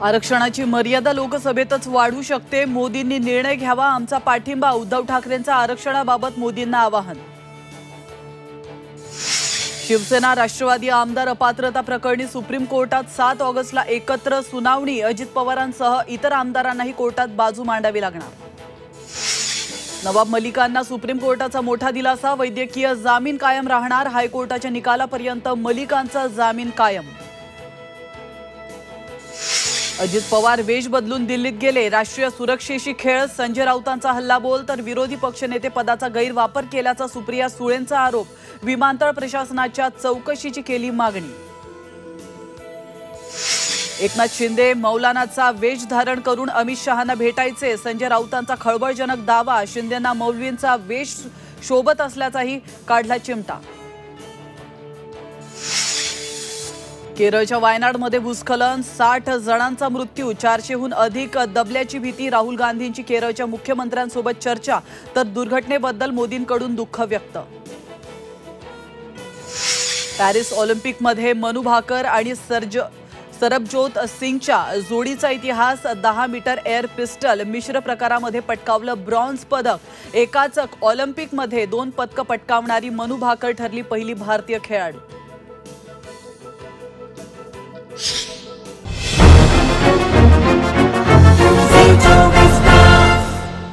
आरक्षणाची मर्यादा लोकसभेतच वाढू शकते। मोदींनी निर्णय घ्यावा, आमचा पाठिंबा। उद्धव ठाकरेंचा आरक्षणाबाबत मोदींना आवाहन। शिवसेना राष्ट्रवादी आमदार अपात्रता प्रकरणी सुप्रीम कोर्टात 7 ऑगस्टला एकत्र सुनावणी। अजित पवारांसह इतर आमदारांनाही कोर्टात बाजू मांडावी लागणार। नवाब मलिकांना सुप्रीम कोर्टाचा मोठा दिलासा। वैद्यकीय जामीन कायम राहणार। हायकोर्टाच्या निकालापर्यंत मलिकांचा जामीन कायम। अजित पवार वेश बदलून दिल्लीत गेले। राष्ट्रीय सुरक्षेशी खेळ। संजय राऊतांचा हल्लाबोल तर विरोधी पक्षनेते पदाचा गैरवापर केल्याचा सुप्रिया सुळेंचा आरोप। विमानतळ प्रशासनाच्या चौकशीची केली मागणी। एकनाथ शिंदे मौलानाचा वेश धारण करून अमित शहांना भेटायचे। संजय राऊतांचा खळबळजनक दावा। शिंदेंना मौलवींचा वेश शोभत असल्याचाही काढला चिमटा। केरळच्या वायनाडमध्ये भूस्खलन। 60 जणांचा मृत्यू। 400हून अधिक दबल्याची भीती। राहुल गांधींची केरळच्या मुख्यमंत्र्यांसोबत चर्चा तर दुर्घटनेबद्दल मोदींकडून दुःख व्यक्त। पॅरिस ऑलिम्पिकमध्ये मनु भाकर आणि सरबजोत सिंगच्या जोडीचा इतिहास। 10 मीटर एअर पिस्टल मिश्र प्रकारामध्ये पटकावलं ब्रॉन्झ पदक। एकाच ऑलिम्पिकमध्ये 2 पदकं पटकावणारी मनु भाकर ठरली पहिली भारतीय खेळाडू।